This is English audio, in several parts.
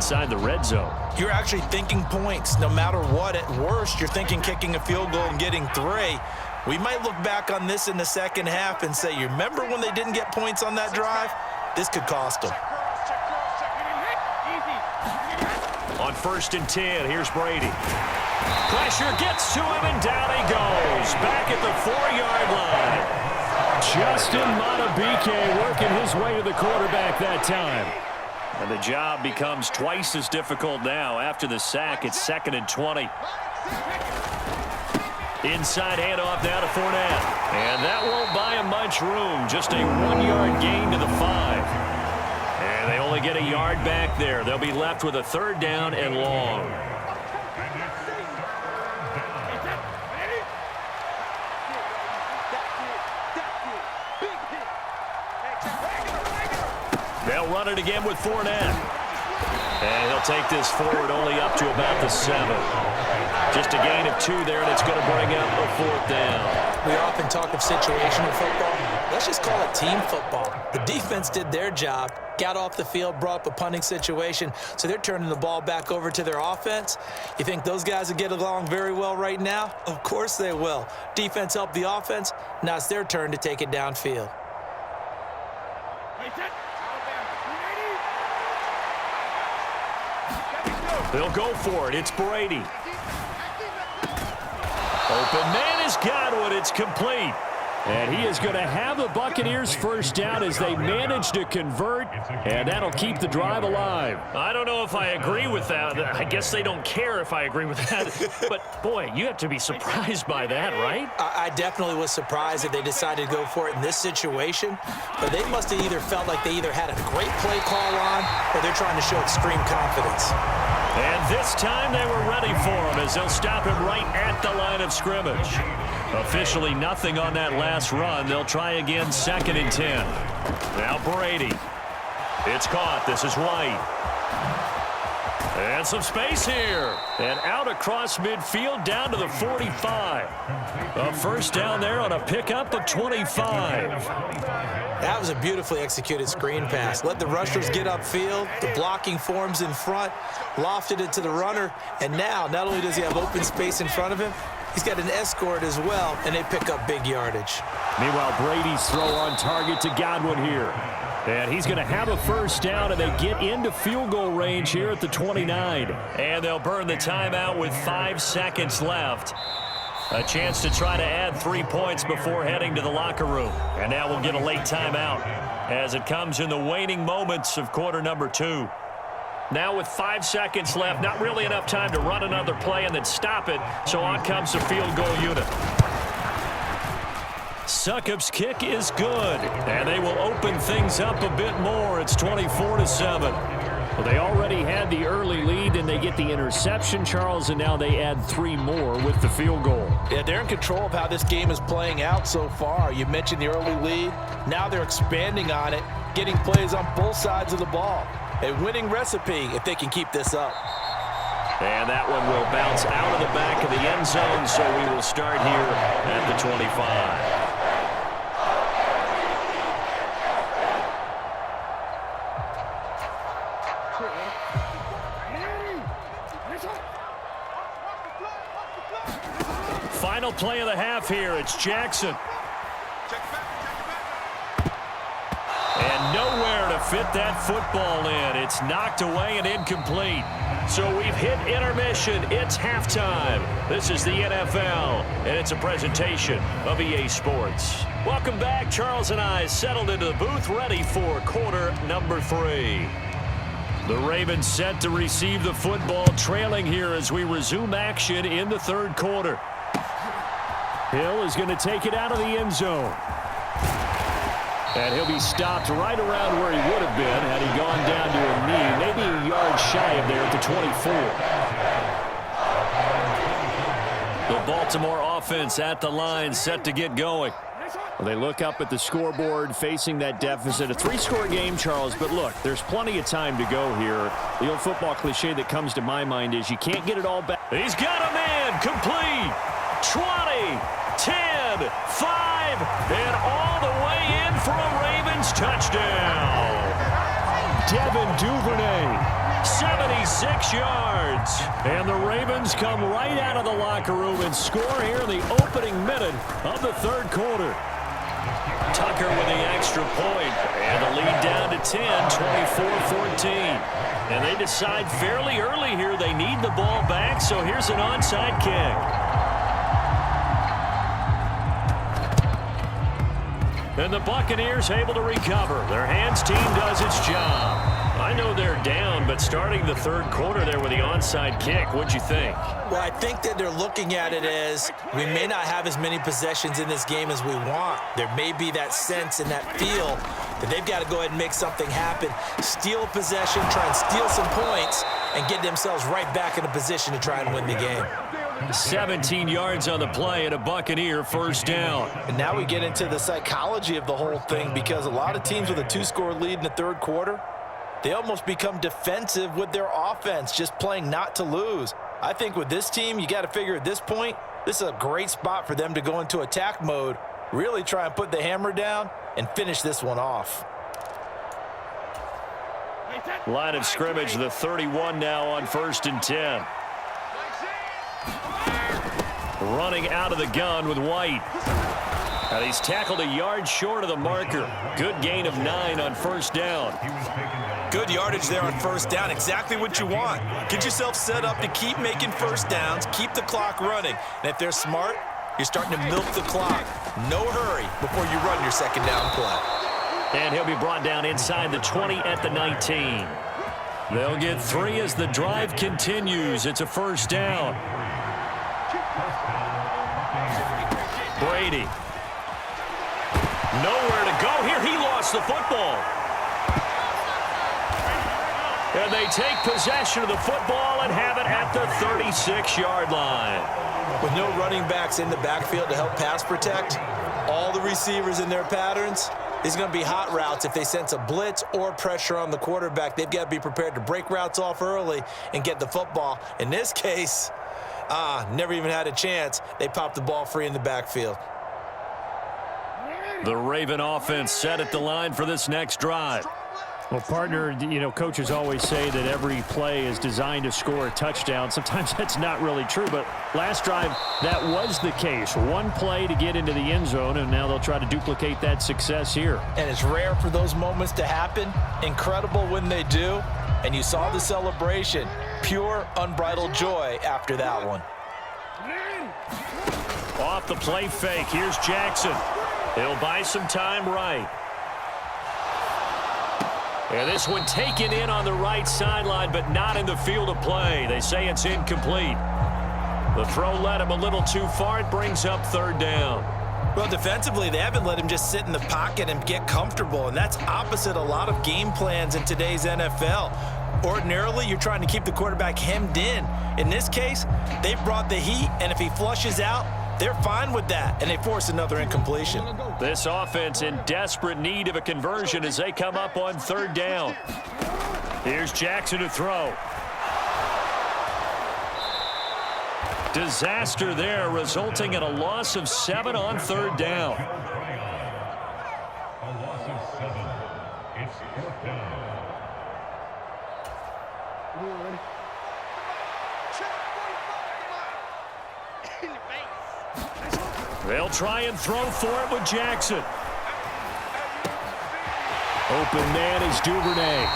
inside the red zone. You're actually thinking points. No matter what, at worst, you're thinking kicking a field goal and getting 3. We might look back on this in the second half and say, you remember when they didn't get points on that drive? This could cost them. On 1st and 10, here's Brady. Pressure gets to him, and down he goes. Back at the 4-yard line. Justin Madubuike working his way to the quarterback that time. And the job becomes twice as difficult now. After the sack, it's 2nd and 20. Inside handoff now to Fournette. And that won't buy him much room. Just a 1-yard gain to the 5. And they only get a yard back there. They'll be left with a 3rd down and long. They'll run it again with Fournette. And he'll take this forward only up to about the 7. Just a gain of 2 there, and it's going to bring up a 4th down. We often talk of situational football. Let's just call it team football. The defense did their job, got off the field, brought up a punting situation, so they're turning the ball back over to their offense. You think those guys will get along very well right now? Of course they will. Defense helped the offense. Now it's their turn to take it downfield. They'll go for it. It's Brady. Open man has got one. It's complete. And he is going to have the Buccaneers 1st down as they manage to convert, and that'll keep the drive alive. I don't know if I agree with that. I guess they don't care if I agree with that. But, boy, you have to be surprised by that, right? I definitely was surprised that they decided to go for it in this situation. But they must have either felt like they either had a great play call on or they're trying to show extreme confidence. And this time they were ready for him as they'll stop him right at the line of scrimmage. Officially nothing on that last run. They'll try again 2nd and 10. Now Brady. It's caught. This is White. And some space here. And out across midfield down to the 45. A 1st down there on a pickup of 25. That was a beautifully executed screen pass. Let the rushers get upfield. The blocking forms in front. Lofted it to the runner. And now, not only does he have open space in front of him, he's got an escort as well, and they pick up big yardage. Meanwhile, Brady's throw on target to Godwin here. And he's going to have a 1st down, and they get into field goal range here at the 29. And they'll burn the timeout with 5 seconds left. A chance to try to add 3 points before heading to the locker room. And now we'll get a late timeout as it comes in the waning moments of quarter number 2. Now with 5 seconds left, not really enough time to run another play and then stop it, so on comes the field goal unit. Succop's kick is good, and they will open things up a bit more. It's 24-7. Well, they already had the early lead, and they get the interception, Charles, and now they add 3 more with the field goal. Yeah, they're in control of how this game is playing out so far. You mentioned the early lead. Now they're expanding on it, getting plays on both sides of the ball. A winning recipe if they can keep this up. And that one will bounce out of the back of the end zone, so we will start here at the 25. Final play of the half here. It's Jackson. And nowhere to fit that football in. It's knocked away and incomplete. So we've hit intermission. It's halftime. This is the NFL, and it's a presentation of EA Sports. Welcome back. Charles and I settled into the booth, ready for quarter number 3. The Ravens set to receive the football, trailing here as we resume action in the 3rd quarter. Hill is going to take it out of the end zone. And he'll be stopped right around where he would have been had he gone down to a knee, maybe a yard shy of there at the 24. The Baltimore offense at the line, set to get going. Well, they look up at the scoreboard, facing that deficit. A 3-score game, Charles, but look, there's plenty of time to go here. The old football cliche that comes to my mind is you can't get it all back. He's got a man, complete, 20, 10, 5, and all the way in for a Ravens touchdown. Devin Duvernay 76 yards. And the Ravens come right out of the locker room and score here in the opening minute of the third quarter. Tucker with the extra point, and the lead down to 10, 24-14. And they decide fairly early here they need the ball back, so here's an onside kick. And the Buccaneers able to recover. Their hands team does its job. I know they're down, but starting the third quarter there with the onside kick, what'd you think? Well, I think that they're looking at it as we may not have as many possessions in this game as we want. There may be that sense and that feel that they've got to go ahead and make something happen. Steal a possession, try and steal some points, and get themselves right back in a position to try and win the game. 17 yards on the play and a Buccaneer first down. And now we get into the psychology of the whole thing, because a lot of teams with a 2-score lead in the third quarter, they almost become defensive with their offense, just playing not to lose. I think with this team, you got to figure at this point, this is a great spot for them to go into attack mode, really try and put the hammer down and finish this one off. Line of scrimmage, the 31 now on 1st and 10. Running out of the gun with White. And he's tackled a yard short of the marker. Good gain of 9 on first down. Good yardage there on first down. Exactly what you want. Get yourself set up to keep making first downs, keep the clock running. And if they're smart, you're starting to milk the clock. No hurry before you run your second down play. And he'll be brought down inside the 20 at the 19. They'll get 3 as the drive continues. It's a first down. Brady. Nowhere to go here. He lost the football. And they take possession of the football and have it at the 36-yard line. With no running backs in the backfield to help pass protect, all the receivers in their patterns, is going to be hot routes. If they sense a blitz or pressure on the quarterback, they've got to be prepared to break routes off early and get the football. In this case, never even had a chance. They popped the ball free in the backfield. The Raven offense set at the line for this next drive. Well, partner, you know, coaches always say that every play is designed to score a touchdown. Sometimes that's not really true, but last drive, that was the case. One play to get into the end zone, and now they'll try to duplicate that success here. And it's rare for those moments to happen. Incredible when they do. And you saw the celebration. Pure, unbridled joy after that one. Off the play fake, here's Jackson. He'll buy some time right. And this one taken in on the right sideline, but not in the field of play. They say it's incomplete. The throw led him a little too far. It brings up third down. Well, defensively, they haven't let him just sit in the pocket and get comfortable, and that's opposite a lot of game plans in today's NFL. Ordinarily, you're trying to keep the quarterback hemmed in. In this case, they've brought the heat, and if he flushes out, they're fine with that, and they force another incompletion. This offense in desperate need of a conversion as they come up on third down. Here's Jackson to throw. Disaster there, resulting in a loss of 7 on third down. They'll try and throw for it with Jackson. Open man is Duvernay.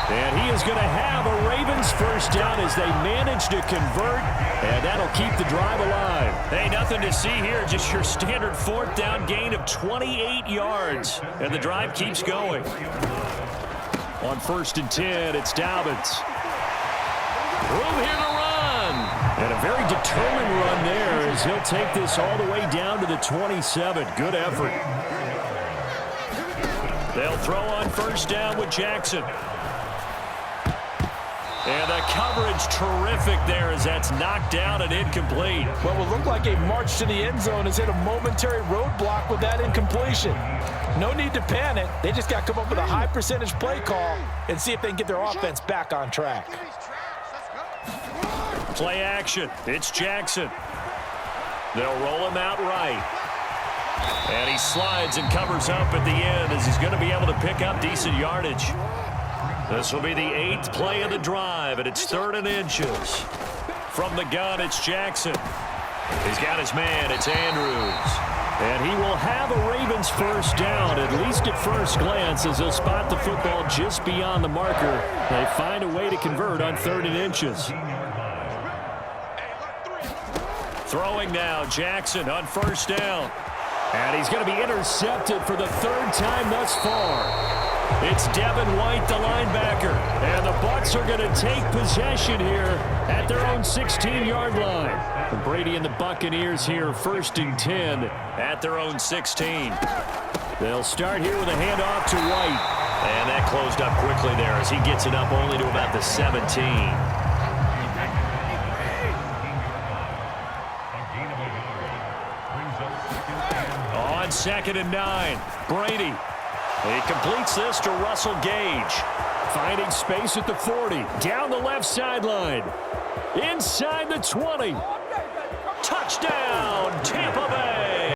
And he is going to have a Ravens first down as they manage to convert. And that'll keep the drive alive. Hey, nothing to see here. Just your standard fourth down gain of 28 yards. And the drive keeps going. On 1st and 10, it's Dobbins. Room here to run. And a very determined run there as he'll take this all the way down to the 27. Good effort. They'll throw on first down with Jackson. And the coverage terrific there as that's knocked down and incomplete. What will look like a march to the end zone has hit a momentary roadblock with that incompletion. No need to panic. They just got to come up with a high percentage play call and see if they can get their offense back on track. Play action. It's Jackson. They'll roll him out right. And he slides and covers up at the end as he's going to be able to pick up decent yardage. This will be the 8th play of the drive, and it's 3rd and inches. From the gun, it's Jackson. He's got his man. It's Andrews. And he will have a Ravens first down, at least at first glance, as he'll spot the football just beyond the marker. They find a way to convert on 3rd and inches. Throwing now, Jackson on first down. And he's going to be intercepted for the 3rd time thus far. It's Devin White, the linebacker. And the Bucs are going to take possession here at their own 16-yard line. And Brady and the Buccaneers here 1st and 10 at their own 16. They'll start here with a handoff to White. And that closed up quickly there as he gets it up only to about the 17. On 2nd and 9, Brady. He completes this to Russell Gage. Finding space at the 40. Down the left sideline. Inside the 20. Touchdown,